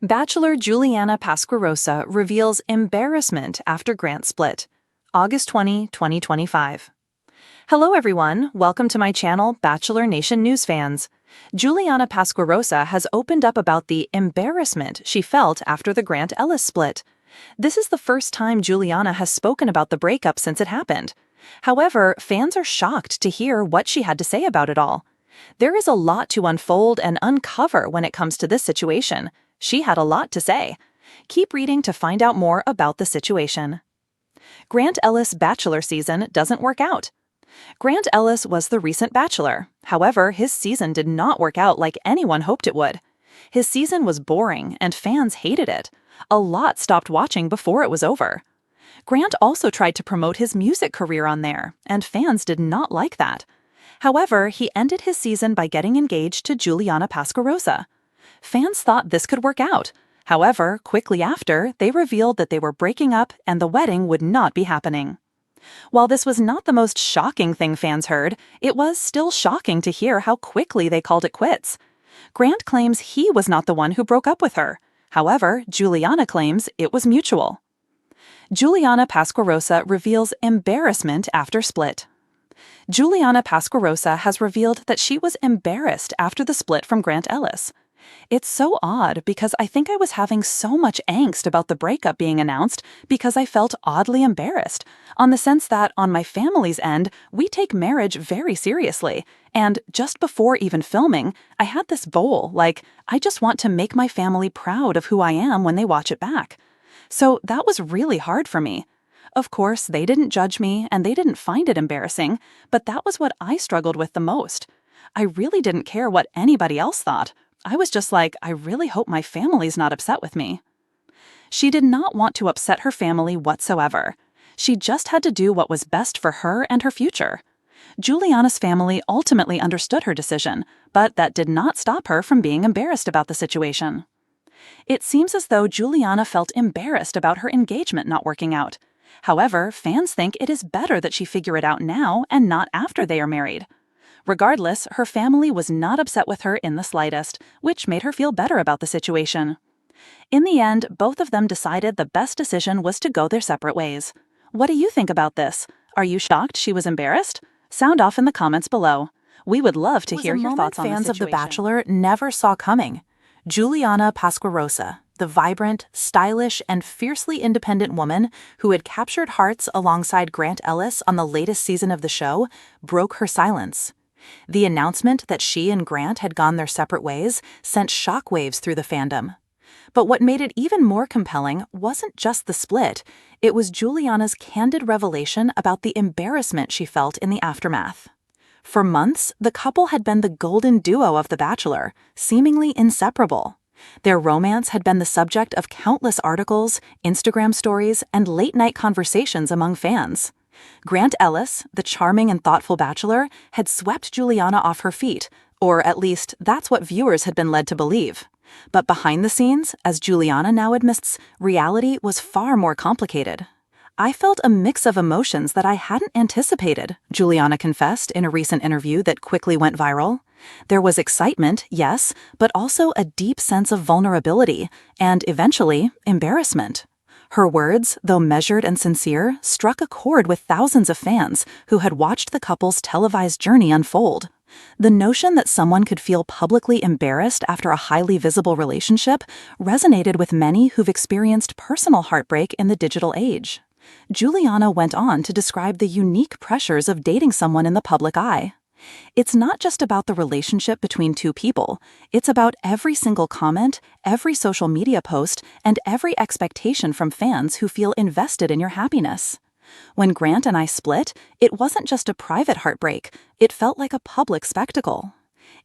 Bachelor Juliana Pasquarosa reveals embarrassment after Grant split. August 20, 2025. Hello everyone, welcome to my channel, Bachelor Nation News fans. Juliana Pasquarosa has opened up about the embarrassment she felt after the Grant-Ellis split. This is the first time Juliana has spoken about the breakup since it happened. However, fans are shocked to hear what she had to say about it all. There is a lot to unfold and uncover when it comes to this situation. She had a lot to say. Keep reading to find out more about the situation. Grant-Ellis Bachelor season doesn't work out. Grant-Ellis was the recent Bachelor. However, his season did not work out like anyone hoped it would. His season was boring and fans hated it. A lot stopped watching before it was over. Grant also tried to promote his music career on there, and fans did not like that. However, he ended his season by getting engaged to Juliana Pasquarosa. Fans thought this could work out. However, quickly after, they revealed that they were breaking up and the wedding would not be happening. While this was not the most shocking thing fans heard, it was still shocking to hear how quickly they called it quits. Grant claims he was not the one who broke up with her. However, Juliana claims it was mutual. Juliana Pasquarosa reveals embarrassment after split. Juliana Pasquarosa has revealed that she was embarrassed after the split from Grant-Ellis. It's so odd because I think I was having so much angst about the breakup being announced because I felt oddly embarrassed, on the sense that on my family's end, we take marriage very seriously, and just before even filming, I had this goal, like, I just want to make my family proud of who I am when they watch it back. So that was really hard for me. Of course, they didn't judge me and they didn't find it embarrassing, but that was what I struggled with the most. I really didn't care what anybody else thought. I was just like, I really hope my family's not upset with me. She did not want to upset her family whatsoever. She just had to do what was best for her and her future. Juliana's family ultimately understood her decision, but that did not stop her from being embarrassed about the situation. It seems as though Juliana felt embarrassed about her engagement not working out. However, fans think it is better that she figure it out now and not after they are married. Regardless, her family was not upset with her in the slightest, which made her feel better about the situation. In the end, both of them decided the best decision was to go their separate ways. What do you think about this? Are you shocked she was embarrassed? Sound off in the comments below. We would love to hear your thoughts on the situation. Fans of The Bachelor never saw coming. Juliana Pasquarosa, the vibrant, stylish, and fiercely independent woman who had captured hearts alongside Grant-Ellis on the latest season of the show, broke her silence. The announcement that she and Grant had gone their separate ways sent shockwaves through the fandom. But what made it even more compelling wasn't just the split, it was Juliana's candid revelation about the embarrassment she felt in the aftermath. For months, the couple had been the golden duo of The Bachelor, seemingly inseparable. Their romance had been the subject of countless articles, Instagram stories, and late-night conversations among fans. Grant-Ellis, the charming and thoughtful Bachelor, had swept Juliana off her feet, or at least that's what viewers had been led to believe. But behind the scenes, as Juliana now admits, reality was far more complicated. I felt a mix of emotions that I hadn't anticipated, Juliana confessed in a recent interview that quickly went viral. There was excitement, yes, but also a deep sense of vulnerability, and eventually, embarrassment. Her words, though measured and sincere, struck a chord with thousands of fans who had watched the couple's televised journey unfold. The notion that someone could feel publicly embarrassed after a highly visible relationship resonated with many who've experienced personal heartbreak in the digital age. Juliana went on to describe the unique pressures of dating someone in the public eye. It's not just about the relationship between two people, it's about every single comment, every social media post, and every expectation from fans who feel invested in your happiness. When Grant and I split, it wasn't just a private heartbreak, it felt like a public spectacle.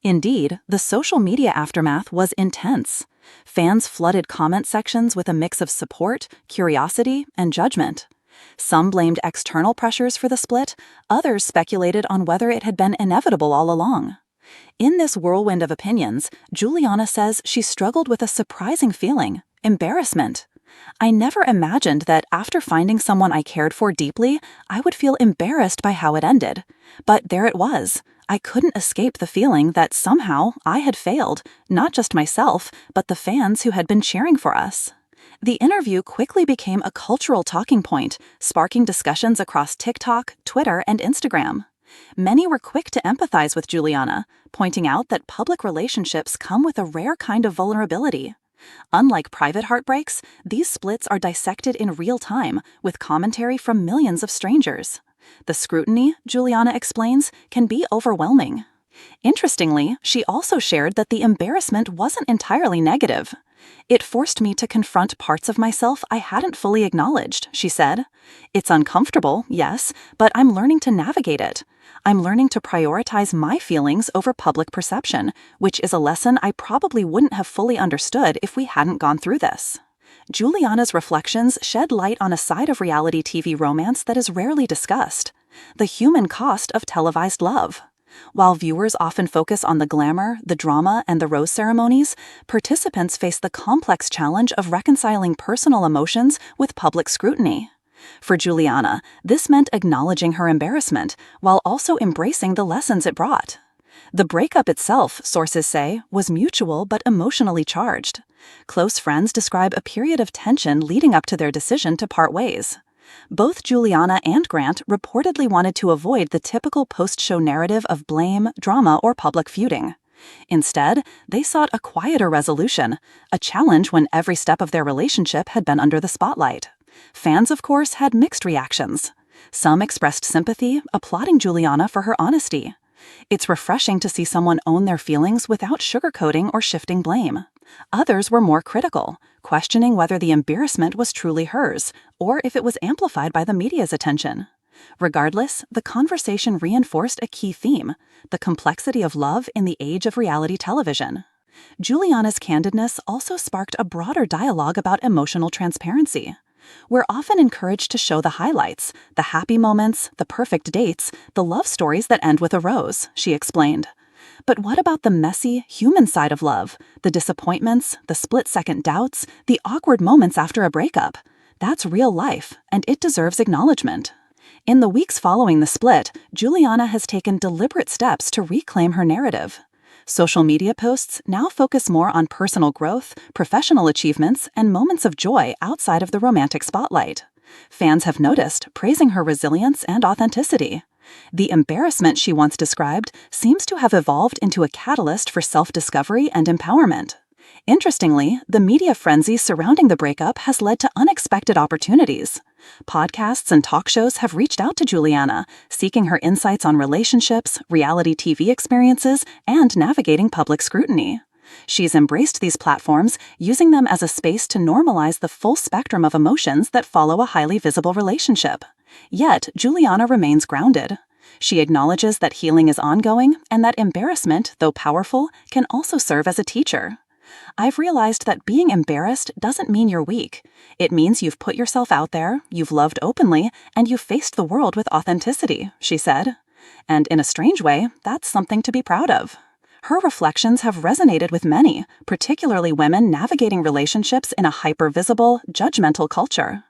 Indeed, the social media aftermath was intense. Fans flooded comment sections with a mix of support, curiosity, and judgment. Some blamed external pressures for the split, others speculated on whether it had been inevitable all along. In this whirlwind of opinions, Juliana says she struggled with a surprising feeling: embarrassment. I never imagined that after finding someone I cared for deeply, I would feel embarrassed by how it ended. But there it was. I couldn't escape the feeling that somehow I had failed, not just myself, but the fans who had been cheering for us. The interview quickly became a cultural talking point, sparking discussions across TikTok, Twitter, and Instagram. Many were quick to empathize with Juliana, pointing out that public relationships come with a rare kind of vulnerability. Unlike private heartbreaks, these splits are dissected in real time, with commentary from millions of strangers. The scrutiny, Juliana explains, can be overwhelming. Interestingly, she also shared that the embarrassment wasn't entirely negative. It forced me to confront parts of myself I hadn't fully acknowledged, she said. It's uncomfortable, yes, but I'm learning to navigate it. I'm learning to prioritize my feelings over public perception, which is a lesson I probably wouldn't have fully understood if we hadn't gone through this. Juliana's reflections shed light on a side of reality TV romance that is rarely discussed: the human cost of televised love. While viewers often focus on the glamour, the drama, and the rose ceremonies, participants face the complex challenge of reconciling personal emotions with public scrutiny. For Juliana, this meant acknowledging her embarrassment while also embracing the lessons it brought. The breakup itself, sources say, was mutual but emotionally charged. Close friends describe a period of tension leading up to their decision to part ways. Both Juliana and Grant reportedly wanted to avoid the typical post-show narrative of blame, drama, or public feuding. Instead, they sought a quieter resolution, a challenge when every step of their relationship had been under the spotlight. Fans, of course, had mixed reactions. Some expressed sympathy, applauding Juliana for her honesty. It's refreshing to see someone own their feelings without sugarcoating or shifting blame. Others were more critical, questioning whether the embarrassment was truly hers, or if it was amplified by the media's attention. Regardless, the conversation reinforced a key theme: the complexity of love in the age of reality television. Juliana's candidness also sparked a broader dialogue about emotional transparency. We're often encouraged to show the highlights, the happy moments, the perfect dates, the love stories that end with a rose, she explained. But what about the messy, human side of love? The disappointments, the split-second doubts, the awkward moments after a breakup? That's real life, and it deserves acknowledgement. In the weeks following the split, Juliana has taken deliberate steps to reclaim her narrative. Social media posts now focus more on personal growth, professional achievements, and moments of joy outside of the romantic spotlight. Fans have noticed, praising her resilience and authenticity. The embarrassment she once described seems to have evolved into a catalyst for self-discovery and empowerment. Interestingly, the media frenzy surrounding the breakup has led to unexpected opportunities. Podcasts and talk shows have reached out to Juliana, seeking her insights on relationships, reality TV experiences, and navigating public scrutiny. She's embraced these platforms, using them as a space to normalize the full spectrum of emotions that follow a highly visible relationship. Yet, Juliana remains grounded. She acknowledges that healing is ongoing and that embarrassment, though powerful, can also serve as a teacher. I've realized that being embarrassed doesn't mean you're weak. It means you've put yourself out there, you've loved openly, and you've faced the world with authenticity, she said. And in a strange way, that's something to be proud of. Her reflections have resonated with many, particularly women navigating relationships in a hyper-visible, judgmental culture.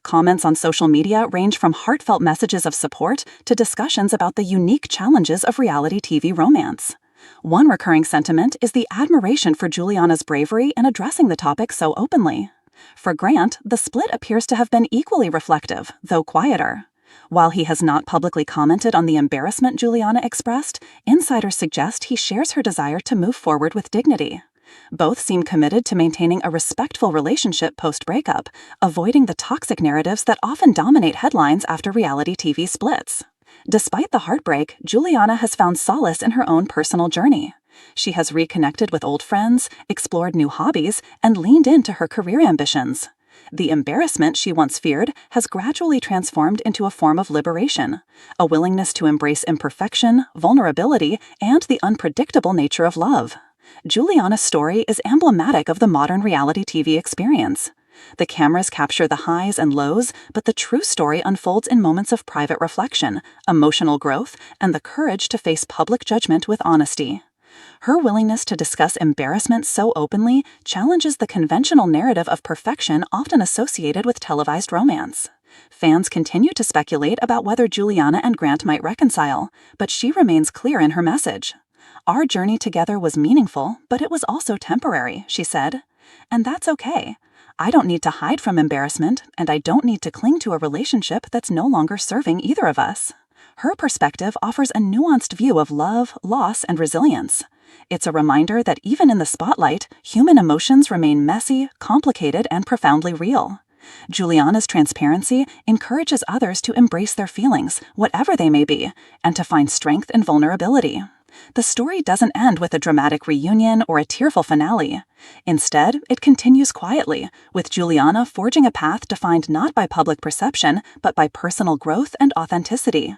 Comments on social media range from heartfelt messages of support to discussions about the unique challenges of reality TV romance. One recurring sentiment is the admiration for Juliana's bravery in addressing the topic so openly. For Grant, the split appears to have been equally reflective, though quieter. While he has not publicly commented on the embarrassment Juliana expressed, insiders suggest he shares her desire to move forward with dignity. Both seem committed to maintaining a respectful relationship post-breakup, avoiding the toxic narratives that often dominate headlines after reality TV splits. Despite the heartbreak, Juliana has found solace in her own personal journey. She has reconnected with old friends, explored new hobbies, and leaned into her career ambitions. The embarrassment she once feared has gradually transformed into a form of liberation, a willingness to embrace imperfection, vulnerability, and the unpredictable nature of love. Juliana's story is emblematic of the modern reality TV experience. The cameras capture the highs and lows, but the true story unfolds in moments of private reflection, emotional growth, and the courage to face public judgment with honesty. Her willingness to discuss embarrassment so openly challenges the conventional narrative of perfection often associated with televised romance. Fans continue to speculate about whether Juliana and Grant might reconcile, but she remains clear in her message. "Our journey together was meaningful, but it was also temporary," she said. "And that's okay. I don't need to hide from embarrassment, and I don't need to cling to a relationship that's no longer serving either of us." Her perspective offers a nuanced view of love, loss, and resilience. It's a reminder that even in the spotlight, human emotions remain messy, complicated, and profoundly real. Juliana's transparency encourages others to embrace their feelings, whatever they may be, and to find strength in vulnerability. The story doesn't end with a dramatic reunion or a tearful finale. Instead, it continues quietly, with Juliana forging a path defined not by public perception, but by personal growth and authenticity.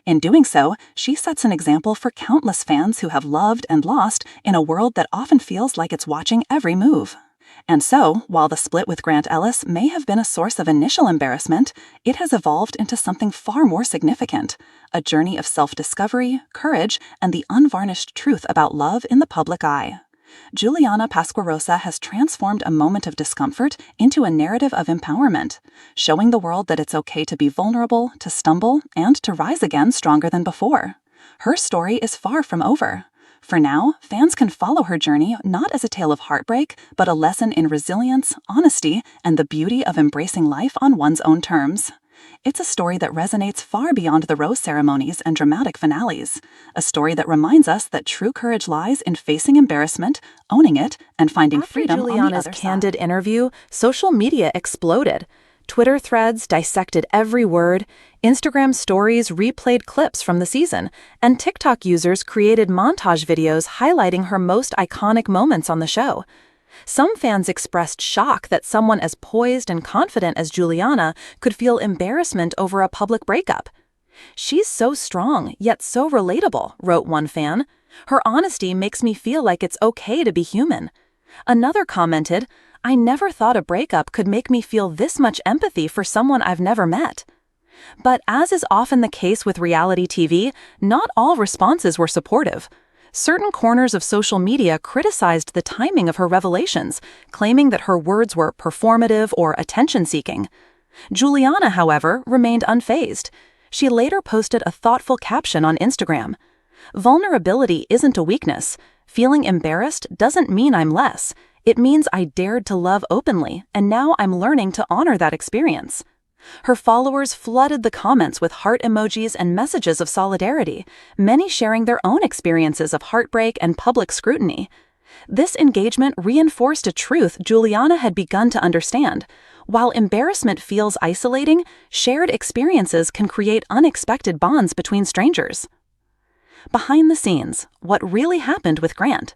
In doing so, she sets an example for countless fans who have loved and lost in a world that often feels like it's watching every move. And so, while the split with Grant Ellis may have been a source of initial embarrassment, it has evolved into something far more significant, a journey of self-discovery, courage, and the unvarnished truth about love in the public eye. Juliana Pasquarosa has transformed a moment of discomfort into a narrative of empowerment, showing the world that it's okay to be vulnerable, to stumble, and to rise again stronger than before. Her story is far from over. For now, fans can follow her journey not as a tale of heartbreak, but a lesson in resilience, honesty, and the beauty of embracing life on one's own terms. It's a story that resonates far beyond the rose ceremonies and dramatic finales, a story that reminds us that true courage lies in facing embarrassment, owning it, and finding freedom on the other side. After Juliana's candid interview, social media exploded. Twitter threads dissected every word, Instagram stories replayed clips from the season, and TikTok users created montage videos highlighting her most iconic moments on the show. Some fans expressed shock that someone as poised and confident as Juliana could feel embarrassment over a public breakup. "She's so strong, yet so relatable," wrote one fan. "Her honesty makes me feel like it's okay to be human." Another commented, "I never thought a breakup could make me feel this much empathy for someone I've never met." But as is often the case with reality TV, not all responses were supportive. Certain corners of social media criticized the timing of her revelations, claiming that her words were performative or attention-seeking. Juliana, however, remained unfazed. She later posted a thoughtful caption on Instagram. "Vulnerability isn't a weakness. Feeling embarrassed doesn't mean I'm less. It means I dared to love openly, and now I'm learning to honor that experience." Her followers flooded the comments with heart emojis and messages of solidarity, many sharing their own experiences of heartbreak and public scrutiny. This engagement reinforced a truth Juliana had begun to understand. While embarrassment feels isolating, shared experiences can create unexpected bonds between strangers. Behind the scenes, what really happened with Grant?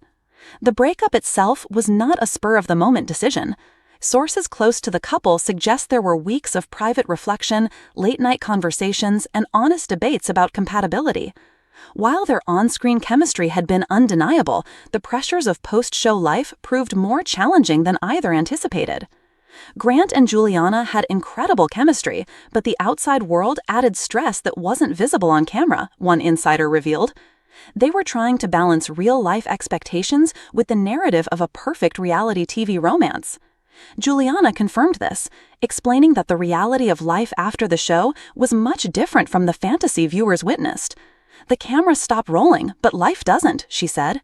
The breakup itself was not a spur-of-the-moment decision. Sources close to the couple suggest there were weeks of private reflection, late-night conversations, and honest debates about compatibility. While their on-screen chemistry had been undeniable, the pressures of post-show life proved more challenging than either anticipated. Grant and Juliana had incredible chemistry, but the outside world added stress that wasn't visible on camera, one insider revealed. They were trying to balance real-life expectations with the narrative of a perfect reality TV romance. Juliana confirmed this, explaining that the reality of life after the show was much different from the fantasy viewers witnessed. "The camera stopped rolling, but life doesn't," she said.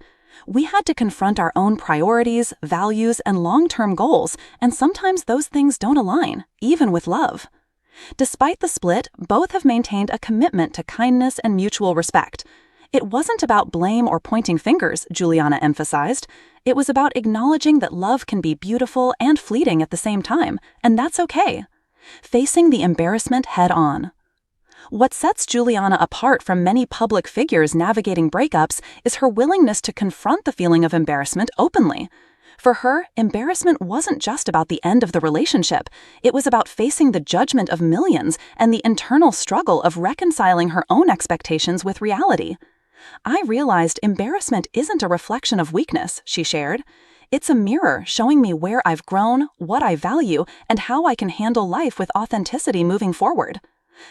"We had to confront our own priorities, values, and long-term goals, and sometimes those things don't align, even with love." Despite the split, both have maintained a commitment to kindness and mutual respect. It wasn't about blame or pointing fingers, Juliana emphasized. It was about acknowledging that love can be beautiful and fleeting at the same time, and that's okay. Facing the embarrassment head-on. What sets Juliana apart from many public figures navigating breakups is her willingness to confront the feeling of embarrassment openly. For her, embarrassment wasn't just about the end of the relationship. It was about facing the judgment of millions and the internal struggle of reconciling her own expectations with reality. "I realized embarrassment isn't a reflection of weakness," she shared. "It's a mirror showing me where I've grown, what I value, and how I can handle life with authenticity moving forward."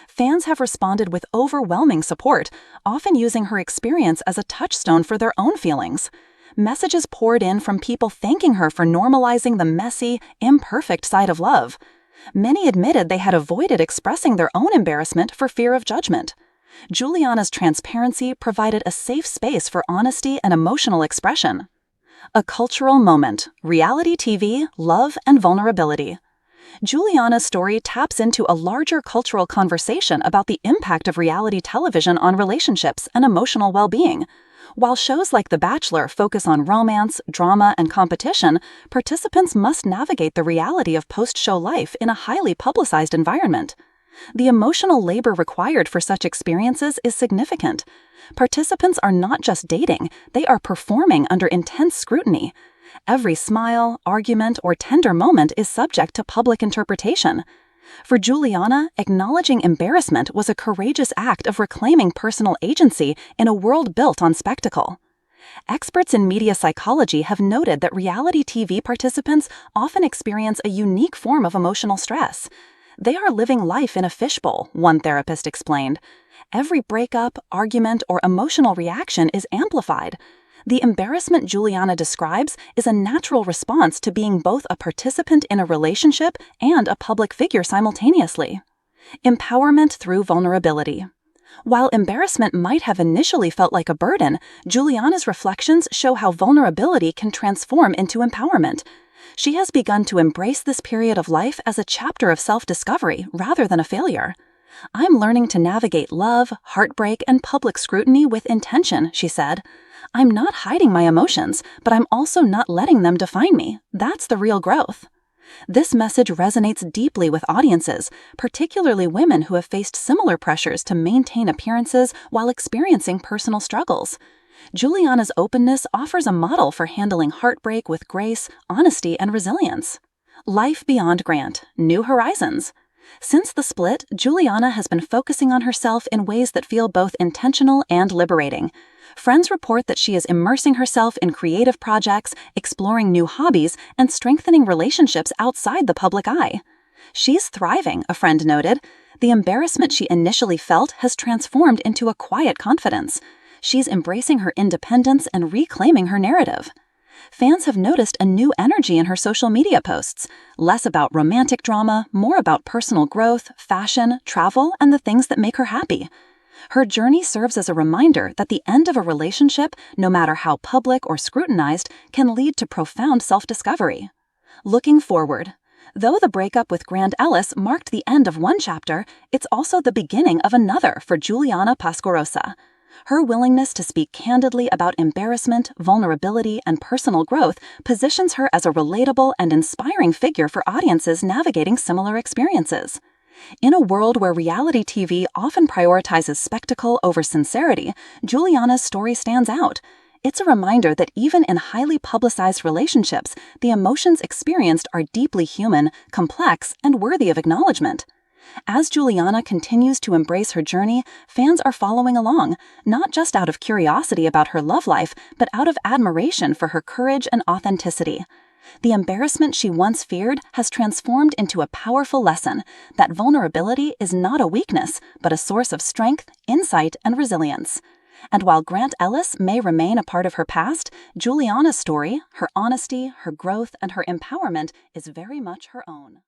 Fans have responded with overwhelming support, often using her experience as a touchstone for their own feelings. Messages poured in from people thanking her for normalizing the messy, imperfect side of love. Many admitted they had avoided expressing their own embarrassment for fear of judgment. Juliana's transparency provided a safe space for honesty and emotional expression. A cultural moment: reality TV, love, and vulnerability. Juliana's story taps into a larger cultural conversation about the impact of reality television on relationships and emotional well-being. While shows like The Bachelor focus on romance, drama, and competition, participants must navigate the reality of post-show life in a highly publicized environment. The emotional labor required for such experiences is significant. Participants are not just dating, they are performing under intense scrutiny. Every smile, argument, or tender moment is subject to public interpretation. For Juliana, acknowledging embarrassment was a courageous act of reclaiming personal agency in a world built on spectacle. Experts in media psychology have noted that reality TV participants often experience a unique form of emotional stress. They are living life in a fishbowl, one therapist explained. Every breakup, argument, or emotional reaction is amplified. The embarrassment Juliana describes is a natural response to being both a participant in a relationship and a public figure simultaneously. Empowerment through vulnerability. While embarrassment might have initially felt like a burden, Juliana's reflections show how vulnerability can transform into empowerment. She has begun to embrace this period of life as a chapter of self-discovery rather than a failure. "I'm learning to navigate love, heartbreak, and public scrutiny with intention," she said. "I'm not hiding my emotions, but I'm also not letting them define me. That's the real growth." This message resonates deeply with audiences, particularly women who have faced similar pressures to maintain appearances while experiencing personal struggles. Juliana's openness offers a model for handling heartbreak with grace, honesty, and resilience. Life beyond Grant: New Horizons. Since the split, Juliana has been focusing on herself in ways that feel both intentional and liberating. Friends report that she is immersing herself in creative projects, exploring new hobbies, and strengthening relationships outside the public eye. "She's thriving," a friend noted. "The embarrassment she initially felt has transformed into a quiet confidence. She's embracing her independence and reclaiming her narrative." Fans have noticed a new energy in her social media posts, less about romantic drama, more about personal growth, fashion, travel, and the things that make her happy. Her journey serves as a reminder that the end of a relationship, no matter how public or scrutinized, can lead to profound self-discovery. Looking forward. Though the breakup with Ellis marked the end of one chapter, it's also the beginning of another for Juliana Pasquarosa. Her willingness to speak candidly about embarrassment, vulnerability, and personal growth positions her as a relatable and inspiring figure for audiences navigating similar experiences. In a world where reality TV often prioritizes spectacle over sincerity, Juliana's story stands out. It's a reminder that even in highly publicized relationships, the emotions experienced are deeply human, complex, and worthy of acknowledgement. As Juliana continues to embrace her journey, fans are following along, not just out of curiosity about her love life, but out of admiration for her courage and authenticity. The embarrassment she once feared has transformed into a powerful lesson that vulnerability is not a weakness, but a source of strength, insight, and resilience. And while Ellis may remain a part of her past, Juliana's story, her honesty, her growth, and her empowerment is very much her own.